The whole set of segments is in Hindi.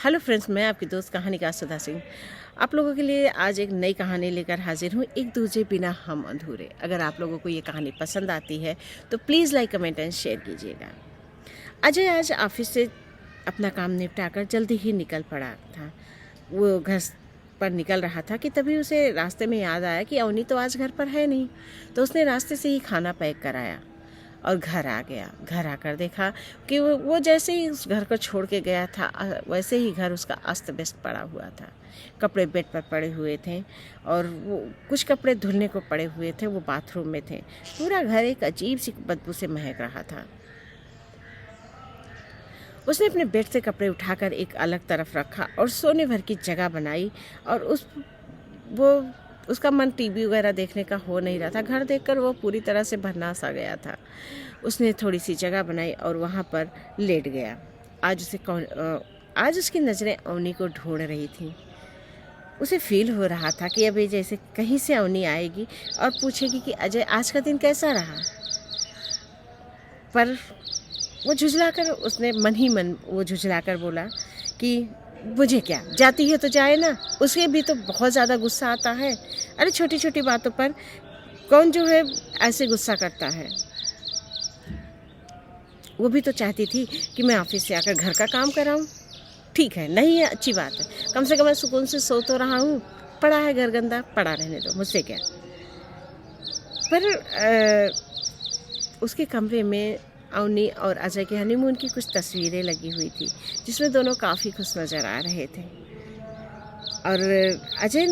हेलो फ्रेंड्स, मैं आपकी दोस्त कहानीकार सुधा सिंह आप लोगों के लिए आज एक नई कहानी लेकर हाजिर हूँ। एक दूजे बिना हम अधूरे। अगर आप लोगों को ये कहानी पसंद आती है तो please like, comment and share कीजिएगा। अजय आज ऑफिस से अपना काम निपटाकर जल्दी ही निकल पड़ा था। वो घर पर निकल रहा था कि तभी उसे रास्ते में याद आया कि अवनी तो आज घर पर है नहीं। तो उसने रास्ते से ही खाना पैक कराया और घर आ गया। घर आकर देखा कि वो जैसे ही उस घर को छोड़ के गया था वैसे ही घर उसका अस्त व्यस्त पड़ा हुआ था। कपड़े बेड पर पड़े हुए थे और वो कुछ कपड़े धुलने को पड़े हुए थे, वो बाथरूम में थे। पूरा घर एक अजीब सी बदबू से महक रहा था। उसने अपने बेड से कपड़े उठाकर एक अलग तरफ रखा और सोने भर की जगह बनाई और उसका मन टीवी वगैरह देखने का हो नहीं रहा था। घर देखकर वो पूरी तरह से भरना सा गया था। उसने थोड़ी सी जगह बनाई और वहाँ पर लेट गया। आज उसकी नज़रें अवनी को ढूंढ रही थी। उसे फील हो रहा था कि अभी जैसे कहीं से अवनी आएगी और पूछेगी कि अजय आज का दिन कैसा रहा। पर वो झुझलाकर उसने मन ही मन वो झुझलाकर बोला कि मुझे क्या, जाती है तो जाए ना। उसे भी तो बहुत ज़्यादा गुस्सा आता है। अरे छोटी छोटी बातों पर कौन जो है ऐसे गुस्सा करता है। वो भी तो चाहती थी कि मैं ऑफिस से आकर घर का काम कराऊं। ठीक है, नहीं है, अच्छी बात है, कम से कम मैं सुकून से सो तो रहा हूँ। पड़ा है घर गंदा, पड़ा रहने दो, मुझसे क्या। पर उसके कमरे में अवनी और अजय के हनीमून की कुछ तस्वीरें लगी हुई थी जिसमें दोनों काफ़ी खुश नज़र आ रहे थे। और अजय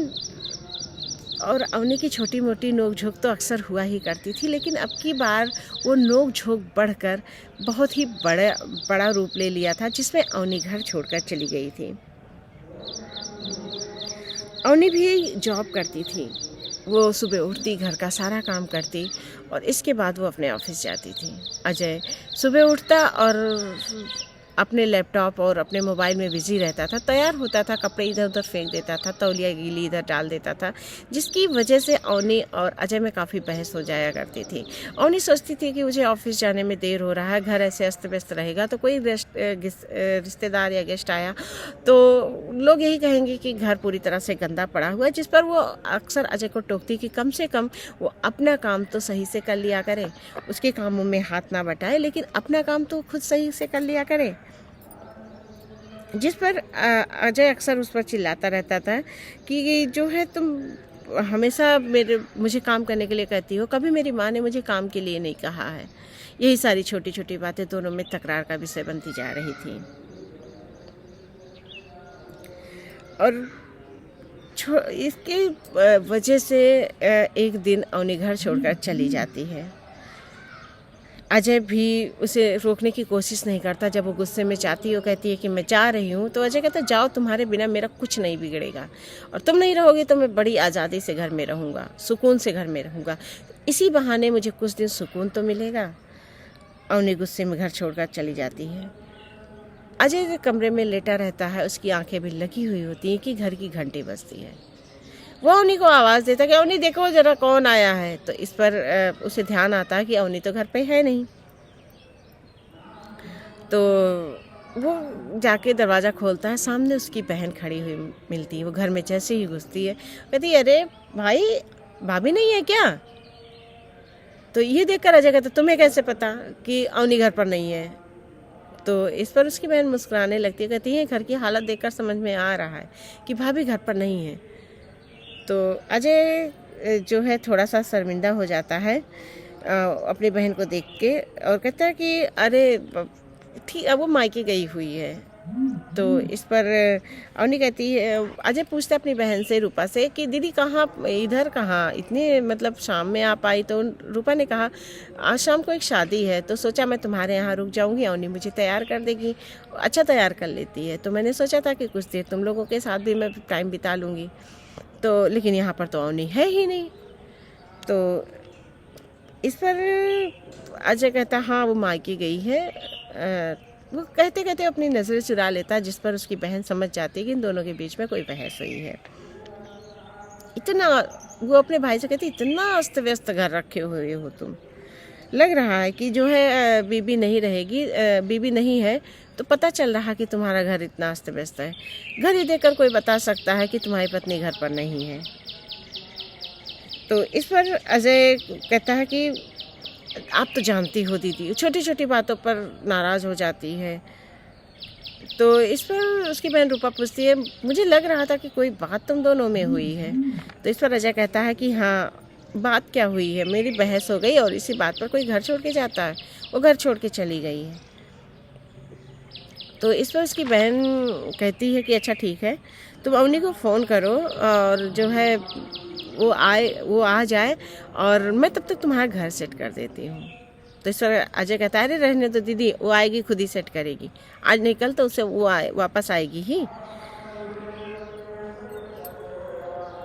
और अवनी की छोटी मोटी नोक झोंक तो अक्सर हुआ ही करती थी, लेकिन अब की बार वो नोक झोंक बढ़कर बहुत ही बड़ा रूप ले लिया था, जिसमें अवनी घर छोड़कर चली गई थी। अवनी भी जॉब करती थी। वो सुबह उठती, घर का सारा काम करती और इसके बाद वो अपने ऑफिस जाती थी। अजय सुबह उठता और अपने लैपटॉप और अपने मोबाइल में बिजी रहता था। तैयार होता था, कपड़े इधर उधर फेंक देता था, तौलिया गीली इधर डाल देता था, जिसकी वजह से अवनी और अजय में काफ़ी बहस हो जाया करती थी। अवनी सोचती थी कि मुझे ऑफिस जाने में देर हो रहा है, घर ऐसे अस्त व्यस्त रहेगा तो कोई रिश्तेदार या गेस्ट आया तो लोग यही कहेंगे कि घर पूरी तरह से गंदा पड़ा हुआ है। जिस पर वो अक्सर अजय को टोकती कि कम से कम वो अपना काम तो सही से कर लिया करे, उसके कामों में हाथ ना बटाए, लेकिन अपना काम तो खुद सही से कर लिया करे। जिस पर अजय अक्सर उस पर चिल्लाता रहता था कि जो है तुम हमेशा मुझे काम करने के लिए कहती हो, कभी मेरी माँ ने मुझे काम के लिए नहीं कहा है। यही सारी छोटी छोटी बातें दोनों में तकरार का विषय बनती जा रही थी। और इसकी वजह से एक दिन अवनी घर छोड़कर चली जाती है। अजय भी उसे रोकने की कोशिश नहीं करता। जब वो गुस्से में चाहती हो, कहती है कि मैं जा रही हूँ, तो अजय कहता है जाओ, तुम्हारे बिना मेरा कुछ नहीं बिगड़ेगा और तुम नहीं रहोगे तो मैं बड़ी आज़ादी से घर में रहूँगा, सुकून से घर में रहूँगा। इसी बहाने मुझे कुछ दिन सुकून तो मिलेगा। अवनी गुस्से में घर छोड़कर चली जाती है। अजय के कमरे में लेटा रहता है, उसकी आंखें भी लगी हुई होती हैं कि घर की घंटी बजती है। वो अवनी को आवाज़ देता कि अवनी देखो जरा कौन आया है। तो इस पर उसे ध्यान आता है कि अवनी तो घर पे है नहीं। तो वो जाके दरवाज़ा खोलता है, सामने उसकी बहन खड़ी हुई मिलती है। वो घर में जैसे ही घुसती है कहती है अरे भाई, भाभी नहीं है क्या। तो ये देखकर अजय कहता तुम्हें कैसे पता कि अवनी घर पर नहीं है। तो इस पर उसकी बहन मुस्कुराने लगती है, कहती है घर की हालत देखकर समझ में आ रहा है कि भाभी घर पर नहीं है। तो अजय जो है थोड़ा सा शर्मिंदा हो जाता है अपनी बहन को देख के और कहता है कि अरे ठीक, अब वो मायके गई हुई है। तो इस पर अवनी कहती है, अजय पूछता है अपनी बहन से, रूपा से, कि दीदी कहाँ, इधर कहाँ, इतने मतलब शाम में आप आई। तो रूपा ने कहा आज शाम को एक शादी है तो सोचा मैं तुम्हारे यहाँ रुक जाऊँगी, अवनी मुझे तैयार कर देगी, अच्छा तैयार कर लेती है। तो मैंने सोचा था कि कुछ देर तुम लोगों के साथ भी मैं टाइम बिता लूँगी, तो लेकिन यहाँ पर तो अवनी है ही नहीं। तो इस पर अजय कहता हाँ वो मायके गई है। वो कहते कहते अपनी नज़रें चुरा लेता, जिस पर उसकी बहन समझ जाती है कि इन दोनों के बीच में कोई बहस हुई है। इतना वो अपने भाई से कहती इतना अस्त व्यस्त घर रखे हुए हो तुम, लग रहा है कि जो है बीबी नहीं रहेगी, बीबी नहीं है, तो पता चल रहा कि तुम्हारा घर इतना अस्त व्यस्त है। घर ही देखकर कोई बता सकता है कि तुम्हारी पत्नी घर पर नहीं है। तो इस पर अजय कहता है कि आप तो जानती हो दीदी, छोटी छोटी बातों पर नाराज़ हो जाती है। तो इस पर उसकी बहन रूपा पूछती है, मुझे लग रहा था कि कोई बात तुम दोनों में हुई है। तो इस पर अजय कहता है कि हाँ, बात क्या हुई है, मेरी बहस हो गई और इसी बात पर कोई घर छोड़ के जाता है, वो घर छोड़ के चली गई है। तो इस पर उसकी बहन कहती है कि अच्छा ठीक है, तुम अवनी को फ़ोन करो और जो है वो आ जाए और मैं तब तक तुम्हारा घर सेट कर देती हूँ। तो इस पर अजय कहता है, अरे रहने दो दीदी, वो आएगी खुद ही सेट करेगी, आज नहीं कल तो उसे वो वापस आएगी ही।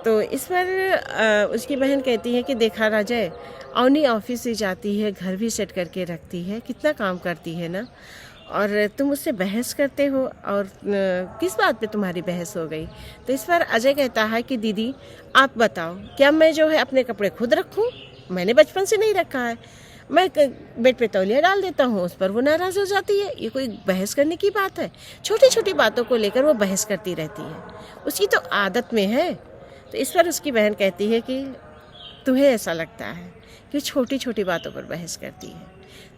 तो इस पर उसकी बहन कहती है कि देखा राजय, अवनी ऑफिस से जाती है, घर भी सेट करके रखती है, कितना काम करती है ना, और तुम उससे बहस करते हो, और किस बात पे तुम्हारी बहस हो गई। तो इस पर अजय कहता है कि दीदी आप बताओ, क्या मैं जो है अपने कपड़े खुद रखूं? मैंने बचपन से नहीं रखा है, मैं बेड पे तौलिया डाल देता हूँ, उस पर वो नाराज़ हो जाती है। ये कोई बहस करने की बात है? छोटी छोटी बातों को लेकर वो बहस करती रहती है, उसकी तो आदत में है। तो इस पर उसकी बहन कहती है कि तुम्हें ऐसा लगता है कि छोटी छोटी बातों पर बहस करती है,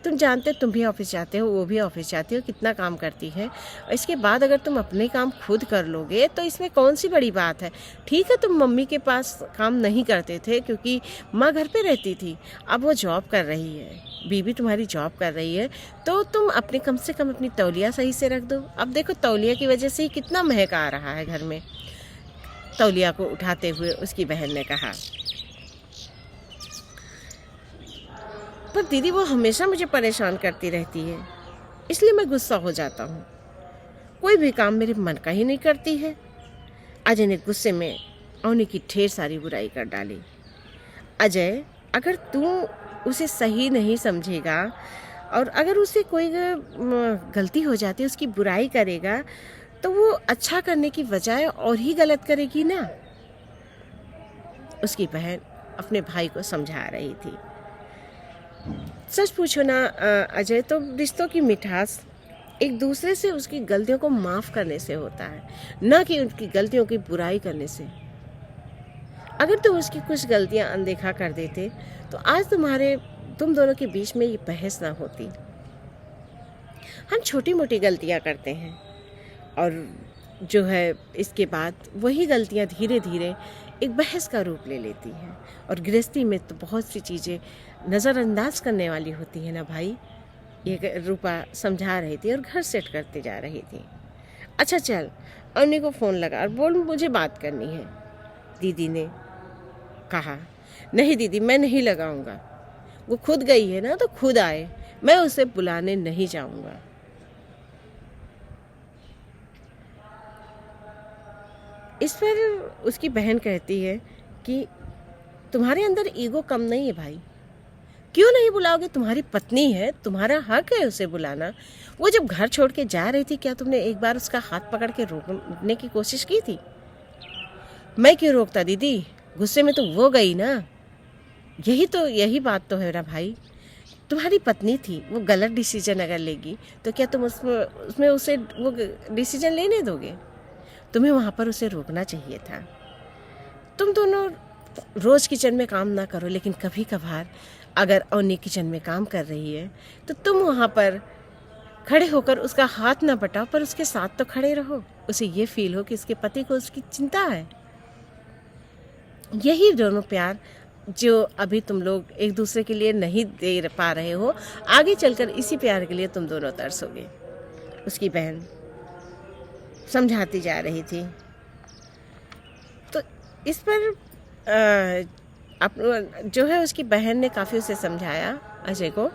तुम जानते तुम भी ऑफिस जाते हो, वो भी ऑफिस जाती हो, कितना काम करती है, और इसके बाद अगर तुम अपने काम खुद कर लोगे तो इसमें कौन सी बड़ी बात है। ठीक है, तुम मम्मी के पास काम नहीं करते थे क्योंकि माँ घर पे रहती थी, अब वो जॉब कर रही है, बीबी तुम्हारी जॉब कर रही है, तो तुम अपने कम से कम अपनी तौलिया सही से रख दो। अब देखो तौलिया की वजह से ही कितना महक आ रहा है घर में। तौलिया को उठाते हुए उसकी बहन ने कहा, पर दीदी वो हमेशा मुझे परेशान करती रहती है, इसलिए मैं गुस्सा हो जाता हूँ, कोई भी काम मेरे मन का ही नहीं करती है। अजय ने गुस्से में अवनी की ढेर सारी बुराई कर डाली। अजय, अगर तू उसे सही नहीं समझेगा और अगर उसे कोई गलती हो जाती है, उसकी बुराई करेगा, तो वो अच्छा करने की बजाय और ही गलत करेगी ना। उसकी बहन अपने भाई को समझा रही थी। सच पूछो ना अजय, तो रिश्तों की मिठास एक दूसरे से उसकी गलतियों को माफ़ करने से होता है, ना कि उनकी गलतियों की बुराई करने से। अगर तुम उसकी कुछ गलतियां अनदेखा कर देते तो आज तुम दोनों के बीच में ये बहस ना होती। हम छोटी मोटी गलतियां करते हैं और जो है इसके बाद वही गलतियां धीरे धीरे एक बहस का रूप ले लेती हैं, और गृहस्थी में तो बहुत सी चीज़ें नज़रअंदाज करने वाली होती है ना भाई। ये रूपा समझा रही थी और घर सेट करते जा रही थी। अच्छा चल, अवनी को फ़ोन लगा और बोल मुझे बात करनी है। दीदी ने कहा, नहीं दीदी मैं नहीं लगाऊंगा, वो खुद गई है ना तो खुद आए, मैं उसे बुलाने नहीं जाऊंगा। इस पर उसकी बहन कहती है कि तुम्हारे अंदर ईगो कम नहीं है भाई, क्यों नहीं बुलाओगे? तुम्हारी पत्नी है, तुम्हारा हक है उसे बुलाना। वो जब घर छोड़ के जा रही थी, क्या तुमने एक बार उसका हाथ पकड़ के रोकने की कोशिश की थी? मैं क्यों रोकता दीदी, गुस्से में तो वो गई ना। यही बात तो है ना भाई, तुम्हारी पत्नी थी, वो गलत डिसीजन अगर लेगी तो क्या तुम उसमें उसे वो डिसीजन लेने दोगे? तुम्हें वहाँ पर उसे रोकना चाहिए था। तुम दोनों रोज़ किचन में काम ना करो, लेकिन कभी कभार अगर अवनी किचन में काम कर रही है तो तुम वहाँ पर खड़े होकर उसका हाथ ना बटाओ, पर उसके साथ तो खड़े रहो, उसे ये फील हो कि उसके पति को उसकी चिंता है। यही दोनों प्यार जो अभी तुम लोग एक दूसरे के लिए नहीं दे पा रहे हो, आगे चलकर इसी प्यार के लिए तुम दोनों तरसोगे। उसकी बहन समझाती जा रही थी। तो इस पर जो है उसकी बहन ने काफ़ी उसे समझाया अजय को।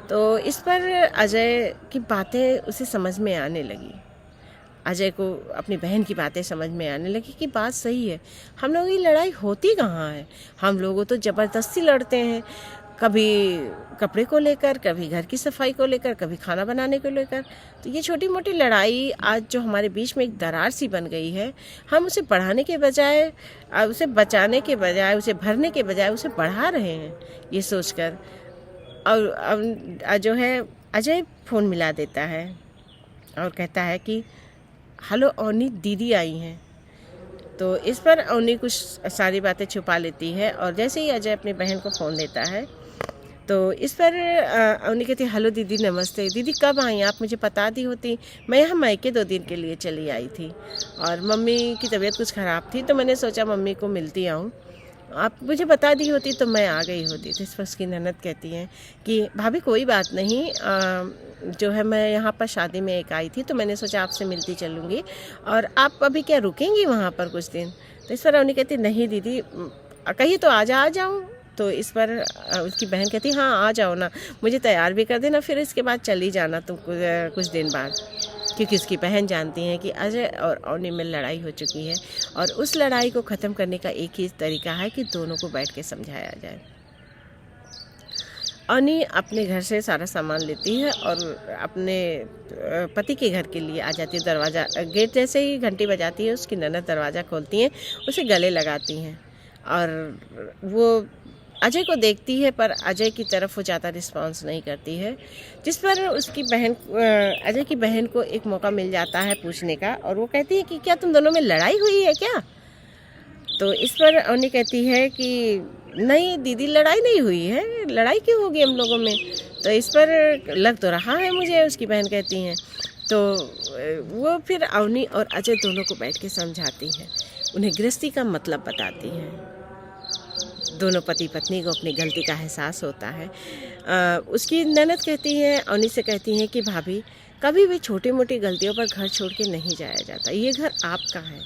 तो इस पर अजय की बातें उसे समझ में आने लगी। अजय को अपनी बहन की बातें समझ में आने लगी कि बात सही है, हम लोगों की लड़ाई होती कहाँ है, हम लोग तो ज़बरदस्ती लड़ते हैं, कभी कपड़े को लेकर, कभी घर की सफाई को लेकर, कभी खाना बनाने को लेकर। तो ये छोटी मोटी लड़ाई आज जो हमारे बीच में एक दरार सी बन गई है, हम उसे बढ़ाने के बजाय, उसे बचाने के बजाय, उसे भरने के बजाय उसे बढ़ा रहे हैं, ये सोचकर और जो है अजय फ़ोन मिला देता है और कहता है कि हेलो अवनी, दीदी आई हैं। तो इस पर अवनी कुछ सारी बातें छुपा लेती है और जैसे ही अजय अपनी बहन को फ़ोन देता है तो इस पर अवनी कहती है हेलो दीदी, नमस्ते दीदी, कब आई? आप मुझे बता दी होती, मैं यहाँ मायके 2 दिन के लिए चली आई थी और मम्मी की तबीयत कुछ ख़राब थी तो मैंने सोचा मम्मी को मिलती आऊँ, आप मुझे बता दी होती तो मैं आ गई होती। तो इस पर उसकी ननद कहती हैं कि भाभी कोई बात नहीं, जो है मैं यहाँ पर शादी में एक आई थी तो मैंने सोचा आपसे मिलती चलूँगी, और आप अभी क्या रुकेंगी वहाँ पर कुछ दिन? तो इस पर अवनी कहती नहीं दीदी, कहिए तो आ जाऊँ। तो इस पर उसकी बहन कहती हाँ आ जाओ ना, मुझे तैयार भी कर देना, फिर इसके बाद चली जाना तुम कुछ दिन बाद, क्योंकि उसकी बहन जानती हैं कि अजय और अवनी में लड़ाई हो चुकी है और उस लड़ाई को ख़त्म करने का एक ही तरीका है कि दोनों को बैठ के समझाया जाए। अवनी अपने घर से सारा सामान लेती है और अपने पति के घर के लिए आ जाती है। दरवाज़ा गेट जैसे ही घंटी बजाती है उसकी ननद दरवाज़ा खोलती हैं, उसे गले लगाती हैं और वो अजय को देखती है पर अजय की तरफ वो ज़्यादा रिस्पॉन्स नहीं करती है, जिस पर उसकी बहन अजय की बहन को एक मौका मिल जाता है पूछने का और वो कहती है कि क्या तुम दोनों में लड़ाई हुई है क्या? तो इस पर अवनी कहती है कि नहीं दीदी, लड़ाई नहीं हुई है, लड़ाई क्यों होगी हम लोगों में? तो इस पर लग तो रहा है मुझे, उसकी बहन कहती हैं। तो वो फिर अवनी और अजय दोनों को बैठ के समझाती है, उन्हें गृहस्थी का मतलब बताती हैं। दोनों पति पत्नी को अपनी गलती का एहसास होता है। उसकी ननद कहती है, अवनी से कहती हैं कि भाभी कभी भी छोटी मोटी गलतियों पर घर छोड़ के नहीं जाया जाता, ये घर आपका है,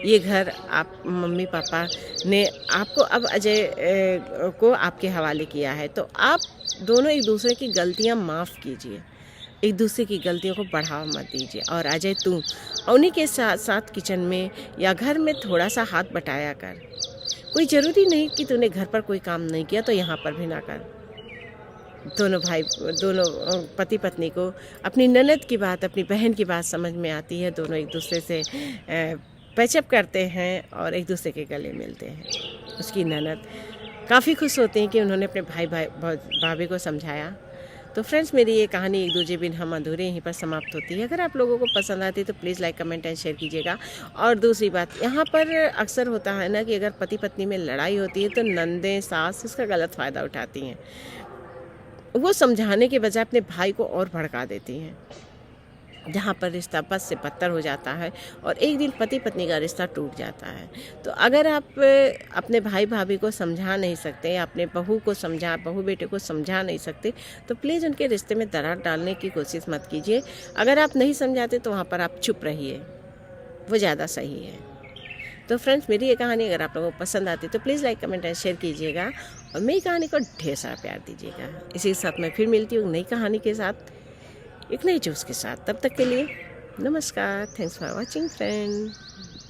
ये घर आप मम्मी पापा ने आपको अब अजय को आपके हवाले किया है, तो आप दोनों एक दूसरे की गलतियां माफ़ कीजिए, एक दूसरे की गलतियों को बढ़ावा मत दीजिए। और अजय तू अवनी के साथ साथ किचन में या घर में थोड़ा सा हाथ बटाया कर, कोई ज़रूरी नहीं कि तूने घर पर कोई काम नहीं किया तो यहाँ पर भी ना कर। दोनों पति पत्नी को अपनी ननद की बात, अपनी बहन की बात समझ में आती है, दोनों एक दूसरे से पैचअप करते हैं और एक दूसरे के गले मिलते हैं। उसकी ननद काफ़ी खुश होती हैं कि उन्होंने अपने भाभी को समझाया। तो फ्रेंड्स, मेरी ये कहानी एक दूजे बिन हम अधूरे यहीं पर समाप्त होती है। अगर आप लोगों को पसंद आती है तो please like, comment and share कीजिएगा। और दूसरी बात, यहाँ पर अक्सर होता है ना कि अगर पति पत्नी में लड़ाई होती है तो नंदें, सास इसका गलत फ़ायदा उठाती हैं। वो समझाने के बजाय अपने भाई को और भड़का देती हैं, जहाँ पर रिश्ता बद से बदतर हो जाता है और एक दिन पति पत्नी का रिश्ता टूट जाता है। तो अगर आप अपने भाई भाभी को समझा नहीं सकते, अपने बहू बेटे को समझा नहीं सकते, तो प्लीज़ उनके रिश्ते में दरार डालने की कोशिश मत कीजिए। अगर आप नहीं समझाते तो वहाँ पर आप चुप रहिए, वो ज़्यादा सही है। तो फ्रेंड्स, मेरी ये कहानी अगर आप लोगों को पसंद आती है तो please like, comment and share कीजिएगा और मेरी कहानी को ढेर सारा प्यार दीजिएगा। इसी के साथ मैं फिर मिलती हूँ नई कहानी के साथ, एक नई जोश के साथ। तब तक के लिए नमस्कार। Thanks for watching friend.